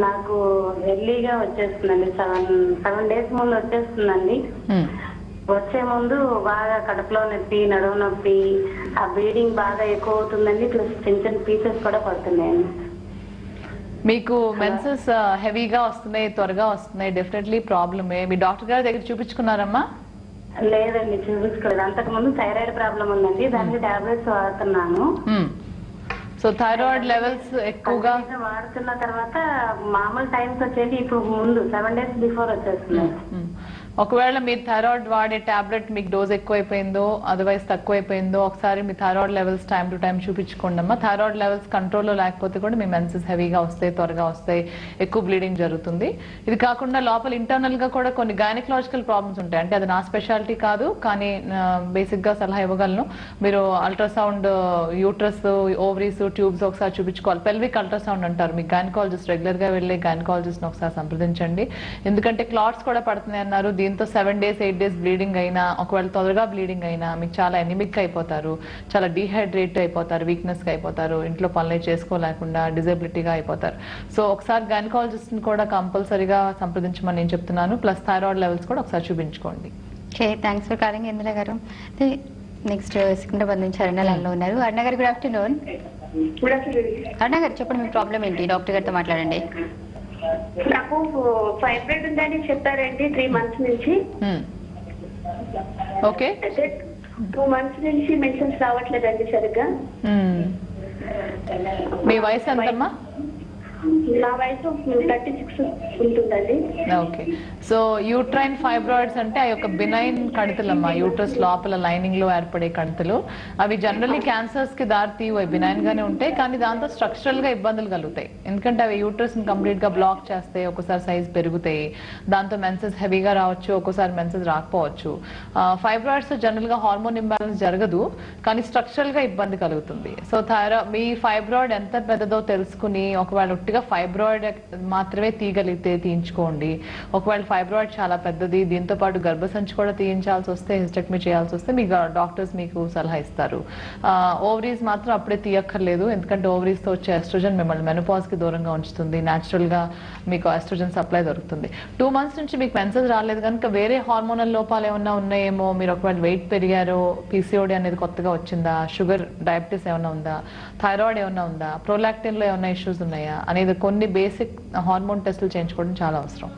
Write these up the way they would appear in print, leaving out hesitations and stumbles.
నాకు ఎర్లీగా వచ్చేస్తుందండి. సెవెన్ డేస్ ముందు వచ్చేస్తుందండి. వచ్చే ముందు బాగా కడుపులో నొప్పి, నడుము నొప్పి, ఆ బ్లీడింగ్ బాగా ఎక్కువ అవుతుందండి. ప్లస్ చిన్న చిన్న పీసెస్ కూడా పడుతున్నాయండి. మీకు మెన్సెస్ హెవీగా వస్తున్నాయి, త్వరగా వస్తున్నాయి, డెఫినెట్లీ ప్రాబ్లమే. మీ డాక్టర్ గారి దగ్గర చూపించుకున్నారమ్మా? లేదండి, చూపించుకోలేదు. అంతకు ముందు థైరాయిడ్ ప్రాబ్లం ఉందండి, దానికి టాబ్లెట్స్ వాడుతున్నాను. సో థైరాయిడ్ లెవెల్స్ ఎక్కువగా వాడుతున్న తర్వాత మామూలు టైంకి వచ్చేది ఇప్పుడు ముందు 7 days బిఫోర్ వచ్చేస్తున్నాయి. ఒకవేళ మీరు థైరాయిడ్ వాడే టాబ్లెట్ మీకు డోస్ ఎక్కువైపోయిందో అదర్వైజ్ తక్కువైపోయిందో ఒకసారి మీ thyroid levels time to time చూపించుకోండి అమ్మా. థైరాయిడ్ లెవెల్స్ కంట్రోల్లో లేకపోతే కూడా మీ మెన్సెస్ హెవీగా వస్తాయి, త్వరగా వస్తాయి, ఎక్కువ బ్లీడింగ్ జరుగుతుంది. ఇది కాకుండా లోపల ఇంటర్నల్ గా కూడా కొన్ని గైనకలాజికల్ ప్రాబ్లమ్స్ ఉంటాయి. అంటే అది నా స్పెషాలిటీ కాదు, కానీ బేసిక్ గా సలహా ఇవ్వగలను. మీరు అల్ట్రాసౌండ్ యూట్రస్, ఓవరీస్, ట్యూబ్స్ ఒకసారి చూపించుకోవాలి. పెల్విక్ అల్ట్రాసౌండ్ అంటారు. మీ గైనకాలజిస్ట్ రెగ్యులర్ గా వెళ్ళే గైనకాలజిస్ట్ ఒకసారి సంప్రదించండి. ఎందుకంటే క్లాట్స్ కూడా పడుతున్నాయి అన్నారు. దీంతో 7 days 8 days బ్లీడింగ్ అయినా, ఒకవేళ త్వరగా బ్లీడింగ్ అయినా మీకు చాలా ఎనిమిక్ అయిపోతారు, చాలా డీహైడ్రేట్ అయిపోతారు, వీక్నెస్ గా అయిపోతారు, ఇంట్లో పనులు చేసుకోలేకుండా డిజబిలిటీగా అయిపోతారు. సో ఒకసారి గైనకాలజిస్ట్ ని కూడా కంపల్సరీగా సంప్రదించమని నేను చెప్తున్నాను. ప్లస్ థైరాయిడ్ లెవెల్స్ కూడా ఒకసారి చూపించుకోండి. థ్యాంక్స్ ఫర్ కాలింగ్ ఇందిరా గారు. నెక్స్ట్ సికింద్రాబాద్ నుంచి అరుణ లైన్ లో ఉన్నారు. అరుణ గారు గుడ్ ఆఫ్టర్నూన్. అరుణ గారు చెప్పండి, మీ ప్రాబ్లం ఏంటి? డాక్టర్ గారితో మాట్లాడండి. నాకు ఫైబ్రాయిడ్ ఉందని చెప్పారండి 3 months నుంచి. ఓకే, 2 months నుంచి మెన్సెన్స్ రావట్లేదండి సరిగ్గా. మీ వయసు ఎంతమ్మా? నా వయసు 36 ఉంటుందండి. ఓకే, సో యూట్రైన్ ఫైబ్రాయిడ్స్ అంటే ఆ యొక్క బినైన్ కణితులమ్మా, యూట్రస్ లోపల లైనింగ్ లో ఏర్పడే కణితులు. అవి జనరల్లీ క్యాన్సర్స్ కి దారి తీయవు, బినైన్ గానే ఉంటాయి, కానీ దాంతో స్ట్రక్చరల్ గా ఇబ్బందులు కలుగుతాయి. ఎందుకంటే అవి యూట్రస్ ని కంప్లీట్ గా బ్లాక్ చేస్తాయి, ఒక్కోసారి సైజ్ పెరుగుతాయి, దాంతో మెన్సెస్ హెవీగా రావచ్చు, ఒక్కోసారి మెన్సెస్ రాకపోవచ్చు. ఫైబ్రాయిడ్స్ జనరల్ గా హార్మోన్ ఇంబ్యాలెన్స్ జరగదు, కానీ స్ట్రక్చరల్ గా ఇబ్బంది కలుగుతుంది. సో మీ ఫైబ్రాయిడ్ ఎంత పెద్దదో తెలుసుకుని ఒకవేళ ఫైబ్రాయిడ్ మాత్రమే తీయగలిగితే తీయించుకోండి. ఒకవేళ ఫైబ్రాయిడ్ చాలా పెద్దది, దీంతో పాటు గర్భసంచి కూడా తీయించాల్సి వస్తే, హిస్టెక్టమీ చేయాల్సి వస్తే మీకు డాక్టర్స్ మీకు సలహా ఇస్తారు. ఓవరీస్ మాత్రం అప్పుడే తీయక్కర్లేదు, ఎందుకంటే ఓవరీస్ తో వచ్చే ఎస్ట్రోజన్ మిమ్మల్ని మెనోపాజ్ కి దూరంగా ఉంచుతుంది. న్యాచురల్ గా మీకు ఎస్ట్రోజన్ సప్లై దొరుకుతుంది. 2 months నుంచి మీకు మెన్సెస్ రాలేదు కనుక వేరే హార్మోనల్ లోపాలు ఏమన్నా ఉన్నాయేమో, మీరు ఒకవేళ వెయిట్ పెరిగారో, పీసీఓడి అనేది కొత్తగా వచ్చిందా, షుగర్ డయాబెటీస్ ఏమన్నా ఉందా, థైరాయిడ్ ఏమన్నా ఉందా, ప్రోలాక్టిన్ లో ఏమన్నా ఇష్యూస్ ఉన్నాయా అనేది కొన్ని బేసిక్ హార్మోన్ టెస్టులు చేయించుకోవడం చాలా అవసరం.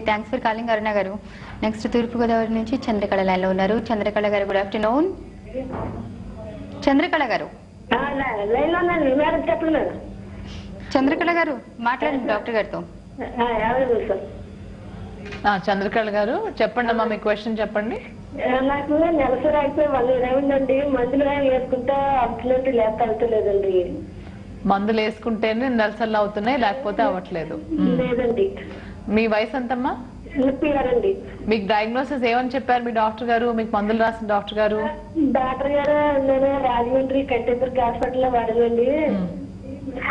థ్యాంక్స్ ఫర్ కాలింగ్ అరుణ గారు. నెక్స్ట్ తూర్పుగోదావరి నుంచి చంద్రకళ లైన్ లో ఉన్నారు. చంద్రకళ గారు గుడ్ ఆఫ్టర్నూన్. చంద్రకళ గారు చంద్రకళ గారు మాట్లాడండి డాక్టర్ గారితో. చంద్రకళ గారు చెప్పండి అమ్మా, మీ క్వశ్చన్ చెప్పండి. నాకు నెలసరి అయిపోయి 1 year అయిందండి. మందులు వేసుకుంటే అట్లంటే లేదండి. మందులు వేసుకుంటేనే నెలసర్లు అవుతున్నాయి, లేకపోతే అవ్వట్లేదు. లేదండి. మీ వయసు ఎంతమ్మా? 36 మీకు డయాగ్నోసిస్ ఏమని చెప్పారు మీ డాక్టర్ గారు, మీకు మందులు రాసిన డాక్టర్ గారు? డాక్టర్ గారు నేను రాజమండ్రి కంటెంపరీ హాస్పిటల్ లో వాడానండి.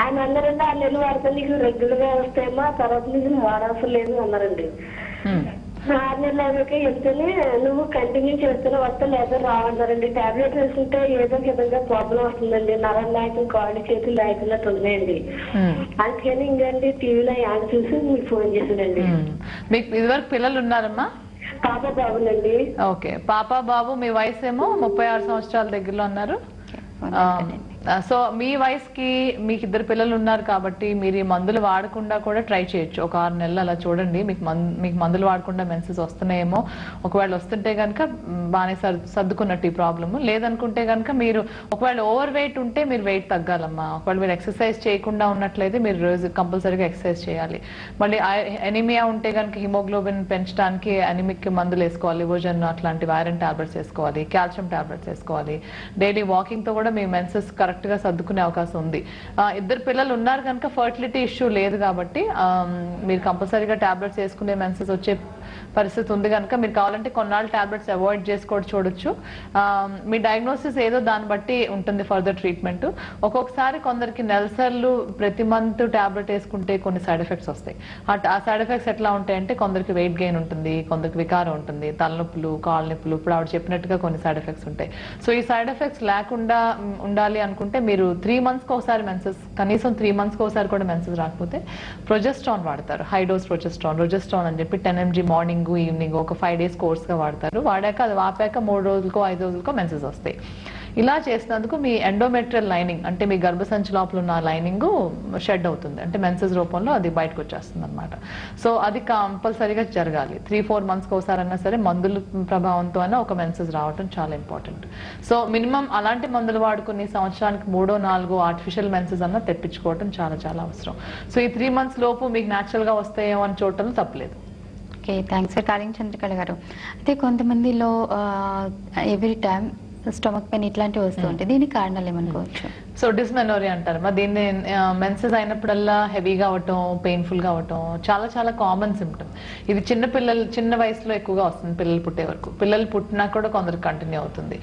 ఆయన అన్నారండి 6 నెలలు వాడితే నీకు రెగ్యులర్ గా వస్తాయమ్మా, తర్వాత నీకు వాడవసరం లేదు అన్నారండి. 6 నెలలు అయ్యాక చెప్తేనే నువ్వు కంటిన్యూ చేస్తూనే వస్తా లేదా రావన్నారండి. టాబ్లెట్ వేసుకుంటే ఏదో విధంగా ప్రాబ్లం వస్తుందండి, నరం నాయకం, కాళ్ళు చేతులు లాగుతున్నట్టు ఉన్నాయండి. అందుకని ఇంకండి టీవీలో యాడ్ చూసి మీకు ఫోన్ చేశానండి. మీకు ఇదివరకు పిల్లలు ఉన్నారమ్మా? పాప బాబునండి. ఓకే, పాప బాబు. మీ వయసు ఏమో 36 సంవత్సరాల దగ్గరలో అన్నారు. సో మీ వయసుకి మీకు 2 పిల్లలు ఉన్నారు కాబట్టి మీరు ఈ మందులు వాడకుండా కూడా ట్రై చేయొచ్చు. ఒక 6 నెలలు అలా చూడండి, మీకు మందులు వాడకుండా మెన్సెస్ వస్తున్నాయేమో. ఒకవేళ వస్తుంటే కనుక బాగానే సర్దుకున్నట్టు ఈ ప్రాబ్లమ్. లేదనుకుంటే కనుక మీరు ఒకవేళ ఓవర్ వెయిట్ ఉంటే మీరు వెయిట్ తగ్గాలమ్మా. ఒకవేళ మీరు ఎక్సర్సైజ్ చేయకుండా ఉన్నట్లయితే మీరు రోజు కంపల్సరీగా ఎక్సర్సైజ్ చేయాలి. మళ్ళీ ఎనిమియా ఉంటే కనుక హిమోగ్లోబిన్ పెంచడానికి ఎనిమిక్ మందులు వేసుకోవాలి, లివోజన్ అట్లాంటి ఐరన్ టాబ్లెట్స్ వేసుకోవాలి, కాల్షియం టాబ్లెట్స్ వేసుకోవాలి. డైలీ వాకింగ్ తో కూడా మీ మెన్సెస్ కరెక్ట్ గా సర్దుకునే అవకాశం ఉంది. 2 పిల్లలు ఉన్నారు కనుక ఫర్టిలిటీ ఇష్యూ లేదు కాబట్టి మీరు కంపల్సరీగా టాబ్లెట్స్ వేసుకునే మెన్సెస్ వచ్చే పరిస్థితి ఉంది కనుక మీరు కావాలంటే కొన్నాళ్ళు టాబ్లెట్స్ అవాయిడ్ చేసుకోవడం చూడొచ్చు. మీ డయాగ్నోసిస్ ఏదో దాన్ని బట్టి ఉంటుంది ఫర్దర్ ట్రీట్మెంట్. ఒక్కొక్కసారి కొందరికి నెలసర్లు ప్రతి మంత్ టాబ్లెట్ వేసుకుంటే కొన్ని సైడ్ ఎఫెక్ట్స్ వస్తాయి. ఆ సైడ్ ఎఫెక్ట్స్ ఎట్లా ఉంటాయంటే కొందరికి వెయిట్ గెయిన్ ఉంటుంది, కొందరికి వికారం ఉంటుంది, తలనొప్పులు, కాళ్ళ నొప్పులు, ఇప్పుడు ఆవిడ చెప్పినట్టుగా కొన్ని సైడ్ ఎఫెక్ట్స్ ఉంటాయి. సో ఈ సైడ్ ఎఫెక్ట్స్ లేకుండా ఉండాలి అనుకుంటే మీరు 3 monthsకి ఒకసారి మెన్సెస్, కనీసం 3 monthsకి ఒకసారి కూడా మెన్సెస్ రాకపోతే ప్రొజెస్ట్రాన్ వాడతారు. హై డోస్ ప్రొజెస్ట్రాన్ అని చెప్పి 10 mg మార్నింగ్ ఈవినింగ్ ఒక 5 days కోర్స్ గా వాడతారు. వాడాక అది ఆపాక 3 రోజులకో 5 రోజులకో మెన్సెస్ వస్తాయి. ఇలా చేసినందుకు మీ ఎండోమెట్రియల్ లైనింగ్ అంటే మీ గర్భసంచి లోపల ఉన్న లైనింగ్ షెడ్ అవుతుంది, అంటే మెన్సెస్ రూపంలో అది బయటకు వచ్చేస్తుంది అనమాట. సో అది కంపల్సరీగా జరగాలి. 3-4 monthsకి ఒకసారి అన్నా సరే మందుల ప్రభావంతో అయినా ఒక మెన్సెస్ రావడం చాలా ఇంపార్టెంట్. సో మినిమం అలాంటి మందులు వాడుకుని సంవత్సరానికి 3-4 ఆర్టిఫిషియల్ మెన్సెస్ అన్నా తెప్పించుకోవడం చాలా చాలా అవసరం. సో ఈ 3 months లోపు మీకు న్యాచురల్ గా వస్తాయేమో అని చూడటం తప్పలేదు. Okay, thanks for calling Chandrakala గారు. అయితే కొంతమందిలో ఎవ్రీ టైం స్టమక్ పెయిన్ ఇట్లాంటివి వస్తూ ఉంటాయి, దీనికి కారణాలు ఏమనుకోవచ్చు? సో డిస్మెనోరియా అంటారు. దీన్ని మెన్సెస్ అయినప్పుడల్లా హెవీగా అవటం, పెయిన్ఫుల్ గా అవటం చాలా చాలా కామన్ సిమ్టమ్. ఇది చిన్న వయసులో ఎక్కువగా వస్తుంది, పిల్లలు పుట్టే వరకు. పిల్లలు పుట్టినా కూడా కొందరికి కంటిన్యూ అవుతుంది.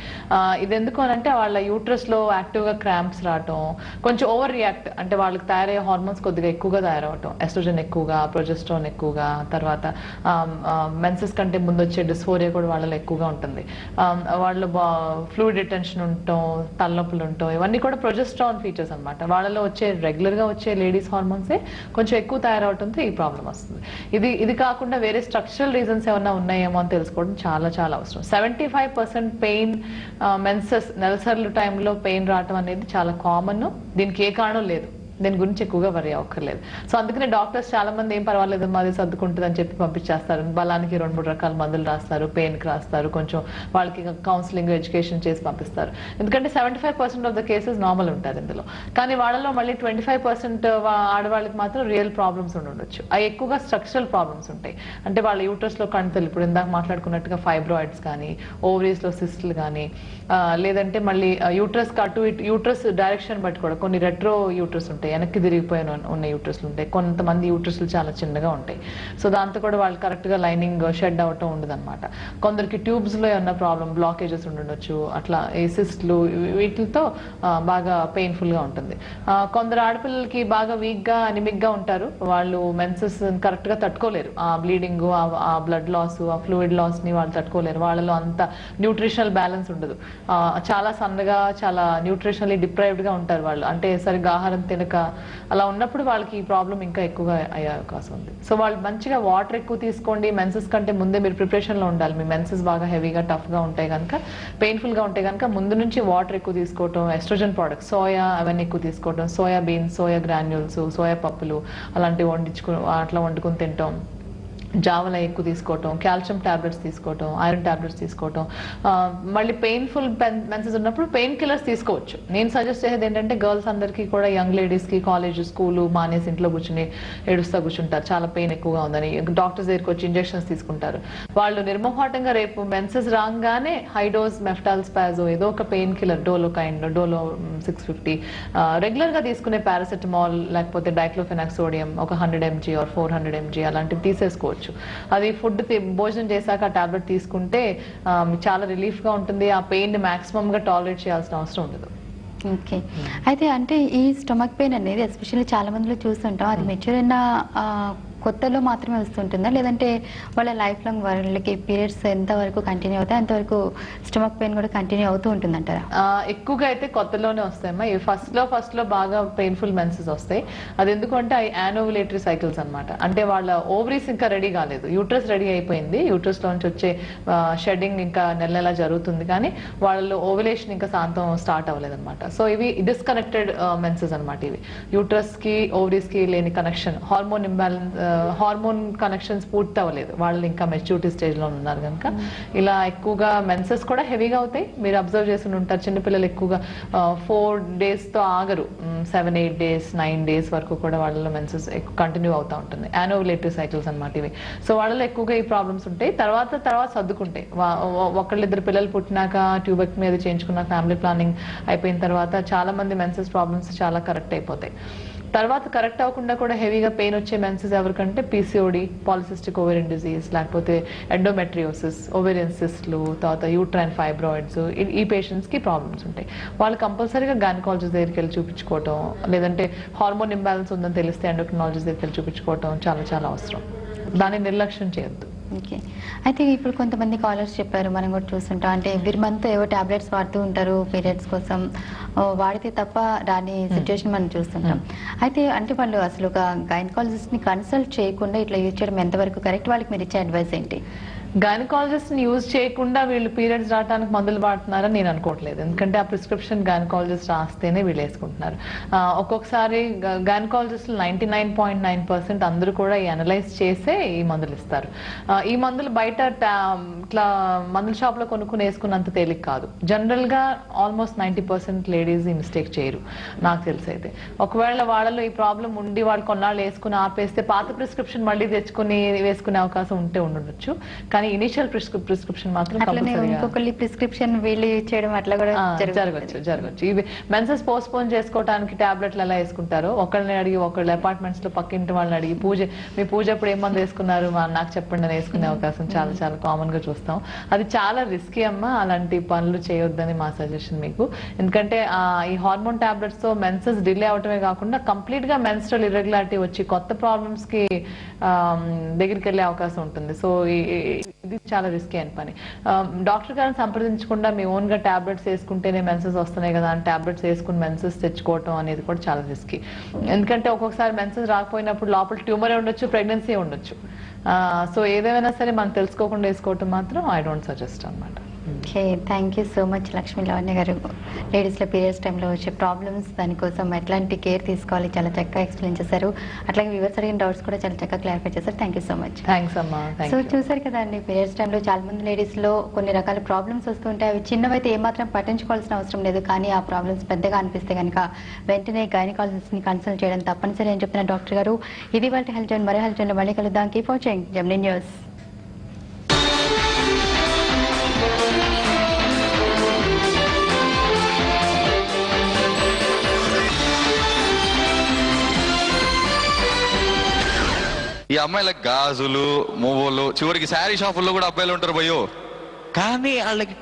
ఇది ఎందుకు అనంటే వాళ్ళ యూట్రస్ లో యాక్టివ్ గా క్రాంప్స్ రావటం, కొంచెం ఓవర్ రియాక్ట్ అంటే వాళ్ళకి తయారయ్యే హార్మోన్స్ కొద్దిగా ఎక్కువగా తయారవటం, ఎస్ట్రోజన్ ఎక్కువగా, ప్రొజెస్ట్రాన్ ఎక్కువగా, తర్వాత మెన్సెస్ కంటే ముందు వచ్చే డిస్ఫోరియా కూడా వాళ్ళలో ఎక్కువగా ఉంటుంది. వాళ్ళు ఫ్లూయిడ్ రిటెన్షన్ ఉండటం, తలనొప్పులు ఉండటం, ఇవన్నీ కూడా ప్రొజెస్ట్రాన్ ఫీచర్స్ అనమాట. వాళ్ళలో వచ్చే రెగ్యులర్ గా వచ్చే లేడీస్ హార్మోన్సే కొంచెం ఎక్కువ తయారవడంతో ఈ ప్రాబ్లం వస్తుంది. ఇది కాకుండా వేరే స్ట్రక్చరల్ రీజన్స్ ఏమన్నా ఉన్నాయేమో అని తెలుసుకోవడం చాలా చాలా అవసరం. 75% పెయిన్ మెన్సెస్ నెలసర్లు టైంలో పెయిన్ రావటం అనేది చాలా కామన్. దీనికి ఏ కారణం లేదు, దీని గురించి ఎక్కువగా వరి అవ్వక్కర్లేదు. సో అందుకనే డాక్టర్స్ చాలా మంది ఏం పర్వాలేదు మాది సర్దుకుంటుంది అని చెప్పి పంపించేస్తారు. బలానికి 2-3 రకాల మందులు రాస్తారు, పెయిన్కి రాస్తారు, కొంచెం వాళ్ళకి కౌన్సిలింగ్ ఎడ్యుకేషన్ చేసి పంపిస్తారు. ఎందుకంటే 75% ఆఫ్ ద కేసెస్ నార్మల్ ఉంటారు ఇందులో. కానీ వాళ్ళలో మళ్ళీ 25% ఆడవాళ్ళకి మాత్రం రియల్ ప్రాబ్లమ్స్ ఉండొచ్చు. అవి ఎక్కువగా స్ట్రక్చరల్ ప్రాబ్లమ్స్ ఉంటాయి. అంటే వాళ్ళ యూట్రస్ లో కణితులు, ఇప్పుడు ఇందాక మాట్లాడుకున్నట్టుగా ఫైబ్రాయిడ్స్ కానీ, ఓవరీస్ లో సిస్ట్లు కానీ, లేదంటే మళ్ళీ యూట్రస్ యూట్రస్ డైరెక్షన్ బట్టి కూడా కొన్ని రెట్రో యూట్రస్ ఉంటాయి, వెనక్కి తిరిగిపోయిన ఉన్న యూట్రస్లు ఉంటాయి. కొంతమంది యూట్రస్లు చాలా చిన్నగా ఉంటాయి. సో దాంతో కూడా వాళ్ళు కరెక్ట్ గా లైనింగ్ షెడ్ అవటం ఉండదు అనమాట. కొందరికి ట్యూబ్స్ లో ఏమన్నా ప్రాబ్లం, బ్లాకేజెస్ ఉండొచ్చు, అట్లా ఈ సిస్ట్లు వీటితో బాగా పెయిన్ఫుల్ గా ఉంటుంది. కొందరు ఆడపిల్లలకి బాగా వీక్ గా అనిమిక్ గా ఉంటారు. వాళ్ళు మెన్సెస్ కరెక్ట్ గా తట్టుకోలేరు. ఆ బ్లీడింగ్, ఆ బ్లడ్ లాస్, ఆ ఫ్లూయిడ్ లాస్ ని వాళ్ళు తట్టుకోలేరు. వాళ్ళలో అంత న్యూట్రిషనల్ బ్యాలెన్స్ ఉండదు. చాలా సన్నగా, చాలా న్యూట్రిషనల్లీ డిప్రైవ్డ్ గా ఉంటారు వాళ్ళు. అంటే సరిగ్గా ఆహారం తినక అలా ఉన్నప్పుడు వాళ్ళకి ఈ ప్రాబ్లం ఇంకా ఎక్కువగా అయ్యే అవకాశం ఉంది. సో వాళ్ళు మంచిగా వాటర్ ఎక్కువ తీసుకోండి. మెన్సెస్ కంటే ముందే మీరు ప్రిపరేషన్ లో ఉండాలి. మీ మెన్సెస్ బాగా హెవీగా టఫ్ గా ఉంటాయి కనుక, పెయిన్ఫుల్ గా ఉంటాయి కనుక ముందు నుంచి వాటర్ ఎక్కువ తీసుకోవటం, ఎస్ట్రోజన్ ప్రొడక్ట్స్, సోయా అవన్నీ ఎక్కువ తీసుకోవటం, soya beans, soya granules, soya పప్పులు అలాంటివి అట్లా వండుకుని తింటాం, జావల ఎక్కువ తీసుకోవటం, కాల్షియం టాబ్లెట్స్ తీసుకోవటం, ఐరన్ టాబ్లెట్స్ తీసుకోవటం. మళ్ళీ పెయిన్ఫుల్ మెన్సెస్ ఉన్నప్పుడు పెయిన్ కిల్లర్స్ తీసుకోవచ్చు. నేను సజెస్ట్ చేసేది ఏంటంటే గర్ల్స్ అందరికీ కూడా, యంగ్ లేడీస్ కి కాలేజ్ స్కూల్ మానేసి ఇంట్లో కూర్చుని ఏడుస్తా కూర్చుంటారు, చాలా పెయిన్ ఎక్కువగా ఉందని డాక్టర్స్ దగ్గరికి వచ్చి ఇంజెక్షన్స్ తీసుకుంటారు. వాళ్ళు నిర్మోహాటంగా రేపు మెన్సెస్ రాగానే హై డోస్ మెఫ్టాల్ స్పాజో ఏదో ఒక పెయిన్ కిల్లర్, డోలో 650 రెగ్యులర్ గా తీసుకునే పారాసెటమాల్ లేకపోతే డైక్లోఫెనాక్ సోడియం ఒక 100 mg or 400 mg అలాంటివి తీసేసుకోవచ్చు. అది ఫుడ్ భోజనం చేశాక ఆ టాబ్లెట్ తీసుకుంటే చాలా రిలీఫ్ గా ఉంటుంది. ఆ పెయిన్ ని మాక్సిమం గా టాలరేట్ చేయాల్సిన అవసరం ఉండదు. ఓకే, అయితే అంటే ఈ స్టమక్ పెయిన్ అనేది ఎస్పెషల్లీ చాలా మందిలో చూస్తుంటాం, అది మెచ్యూర్ అయిన కొత్తలో మాత్రమే వస్తుంటుందా, లేదంటే వాళ్ళ లైఫ్ లాంగ్ వాళ్ళకి పీరియడ్స్ ఎంత వరకు కంటిన్యూ అవుతాయి అంతవరకు స్టమక్ పెయిన్ కూడా కంటిన్యూ అవుతూ ఉంటుందంటారా? ఎక్కువగా అయితే కొత్తలోనే వస్తాయమ్మా. ఈ ఫస్ట్ లో బాగా పెయిన్ఫుల్ మెన్సెస్ వస్తాయి. అది ఎందుకంటే అవి యానోవులేటరీ సైకిల్స్ అనమాట. అంటే వాళ్ళ ఓవరీస్ ఇంకా రెడీ కాలేదు, యూట్రస్ రెడీ అయిపోయింది, యూట్రస్ లోంచి వచ్చే షెడ్డింగ్ ఇంకా నెల జరుగుతుంది, కానీ వాళ్ళలో ఓవులేషన్ ఇంకా స్టార్ట్ అవ్వలేదు అనమాట. సో ఇవి డిస్కనెక్టెడ్ మెన్సెస్ అనమాట. ఇవి యూట్రస్ కి ఓవరీస్ కి లేని connection, hormone imbalance, hormone connections పూర్తి అవ్వలేదు, వాళ్ళు ఇంకా మెచ్యూరిటీ స్టేజ్ లో ఉన్నారు కనుక ఇలా ఎక్కువగా మెన్సెస్ కూడా హెవీగా అవుతాయి. మీరు అబ్జర్వ్ చేసి ఉంటారు, చిన్నపిల్లలు ఎక్కువగా 4 days తో ఆగరు, 7-8 days 9 days వరకు కూడా వాళ్ళలో మెన్సెస్ కంటిన్యూ అవుతూ ఉంటుంది. యానోవులేటరీ సైకిల్స్ అనమాట ఇవి. సో వాళ్ళలో ఎక్కువగా ఈ ప్రాబ్లమ్స్ ఉంటాయి. తర్వాత సర్దుకుంటాయి. ఒకళ్ళిద్దరు పిల్లలు పుట్టినాక ట్యూబెక్టమీ మీద చేయించుకున్న, ఫ్యామిలీ ప్లానింగ్ అయిపోయిన తర్వాత చాలా మంది మెన్సెస్ ప్రాబ్లమ్స్ చాలా కరెక్ట్ అయిపోతాయి. తర్వాత కరెక్ట్ అవ్వకుండా కూడా హెవీగా పెయిన్ వచ్చే మెన్సెస్ ఎవరికంటే పీసీఓడి, పాలిసిస్టిక్ ఓవేరియన్ డిజీజ్, లేకపోతే ఎండోమెట్రియోసిస్, ఓవేరియన్ సిస్ట్లు, తర్వాత యూట్రైన్ ఫైబ్రాయిడ్స్, ఈ పేషెంట్స్ కి ప్రాబ్లమ్స్ ఉంటాయి. వాళ్ళు కంపల్సరీగా గైనకాలజిస్ట్ దగ్గరికి వెళ్ళి చూపించుకోవటం, లేదంటే హార్మోన్ ఇంబ్యాలెన్స్ ఉందని తెలిస్తే ఎండోక్రినాలజిస్ట్ దగ్గరికి వెళ్ళి చూపించుకోవటం చాలా చాలా అవసరం. దాన్ని నిర్లక్ష్యం చేయొద్దు. ఓకే. అయితే ఇప్పుడు కొంతమంది కాలర్స్ చెప్పారు, మనం కూడా చూస్తుంటాం, అంటే ఎవ్రీ మంత్ ఏవో టాబ్లెట్స్ వాడుతూ ఉంటారు పీరియడ్స్ కోసం, వాడితే తప్ప రాని సిచ్యువేషన్ మనం చూస్తుంటాం. అయితే అంటే వాళ్ళు అసలు ఒక గైనకాలజిస్ట్ ని కన్సల్ట్ చేయకుండా ఇట్లా యూజ్ చేయడం ఎంతవరకు కరెక్ట్? వాళ్ళకి మీరు ఇచ్చే అడ్వైస్ ఏంటి? గైనకాలజిస్ట్ ని యూజ్ చేయకుండా వీళ్ళు పీరియడ్స్ రావడానికి మందులు వాడుతున్నారని నేను అనుకోవట్లేదు. ఎందుకంటే ఆ ప్రిస్క్రిప్షన్ గైనకాలజిస్ట్ రాస్తేనే వీళ్ళు వేసుకుంటున్నారు. ఒక్కొక్కసారి గైనకాలజిస్ట్ 99.9% అందరూ కూడా ఈ అనలైజ్ చేసే ఈ మందులు ఇస్తారు. ఈ మందులు బయట ఇట్లా మందుల షాప్ లో కొనుక్కుని వేసుకున్నంత తేలిక కాదు. జనరల్ గా ఆల్మోస్ట్ 90% లేడీస్ ఈ మిస్టేక్ చేయరు నాకు తెలిసి. అయితే ఒకవేళ వాళ్ళలో ఈ ప్రాబ్లం ఉండి వాళ్ళు కొన్నాళ్ళు వేసుకుని ఆపేస్తే పాత ప్రిస్క్రిప్షన్ మళ్ళీ తెచ్చుకుని వేసుకునే అవకాశం ఉంటే ఉండొచ్చు. కానీ ఇనిషియల్ ప్రిస్క్రిప్షన్ మాత్రం ఇంకొకరి ప్రిస్క్రిప్షన్ వీళ్ళు చేయడం అట్లా కూడా జరగచ్చు. ఇవి మెన్సెస్ పోస్ట్పోన్ చేసుకోవడానికి టాబ్లెట్లు ఎలా వేసుకుంటారో ఒకళ్ళని అడిగి, ఒకళ్ళు అపార్ట్మెంట్స్ లో పక్కింటి వాళ్ళని అడిగి మీ పూజ అప్పుడు ఏం మంది వేసుకున్నారు నాకు చెప్పండి అని వేసుకునే అవకాశం చాలా చాలా కామన్ గా చూస్తాం. అది చాలా రిస్కీ అమ్మా. అలాంటి పనులు చేయొద్దని మా సజెషన్ మీకు. ఎందుకంటే ఈ హార్మోన్ టాబ్లెట్స్ తో మెన్సెస్ డిలే అవటమే కాకుండా కంప్లీట్ గా మెన్స్ట్రల్ ఇర్రెగ్యులారిటీ వచ్చి కొత్త ప్రాబ్లమ్స్ కి దగ్గరికి వెళ్ళే అవకాశం ఉంటుంది. సో ఇది చాలా రిస్కీ అయిన పని. డాక్టర్ గారిని సంప్రదించకుండా మీ ఓన్ గా టాబ్లెట్స్ వేసుకుంటేనే మెన్సెస్ వస్తున్నాయి కదా అని టాబ్లెట్స్ వేసుకుని మెన్సెస్ తెచ్చుకోవటం అనేది కూడా చాలా రిస్కీ. ఎందుకంటే ఒక్కొక్కసారి మెన్సెస్ రాకపోయినప్పుడు లోపల ట్యూమరే ఉండొచ్చు, ప్రెగ్నెన్సీ ఉండొచ్చు. సో ఏదేమైనా సరే మనం తెలుసుకోకుండా వేసుకోవటం మాత్రం ఐ డోంట్ సజెస్ట్ అనమాట. Okay, thank you so much Lakshmi Lavanya గారు. లేడీస్లో పీరియడ్స్ టైంలో వచ్చే ప్రాబ్లమ్స్, దానికోసం ఎట్లాంటి కేర్ తీసుకోవాలి చాలా చక్కగా ఎక్స్ప్లెయిన్ చేశారు. అట్లాగే వ్యూవర్స్ అడిగిన డౌట్స్ కూడా చాలా చక్కగా క్లారిఫై చేశారు. Thank you so much. Thanks అమ్మా. సో చూసారు కదా అండి, పీరియడ్స్ టైంలో చాలా మంది లేడీస్లో కొన్ని రకాల ప్రాబ్లమ్స్ వస్తుంటాయి. అవి చిన్నవైతే ఏమాత్రం పట్టించుకోవాల్సిన అవసరం లేదు. కానీ ఆ ప్రాబ్లమ్స్ పెద్దగా అనిపిస్తే కనుక వెంటనే గైనకాలజిస్ట్ని కన్సల్ట్ చేయడం తప్పనిసరి అని చెప్పిన డాక్టర్ గారు. ఇది వాళ్ళ హెల్త్ జోన్. మరో హెల్త్ జోన్లో మళ్ళీ కలుద్దాం. Keep watching Gemini news. ఈ అమ్మాయిలకు గాజులు, మువ్వలు, చివరికి శారీ షాపుల్లో కూడా అబ్బాయిలు ఉంటారు భయ్యో. కానీ వాళ్ళకి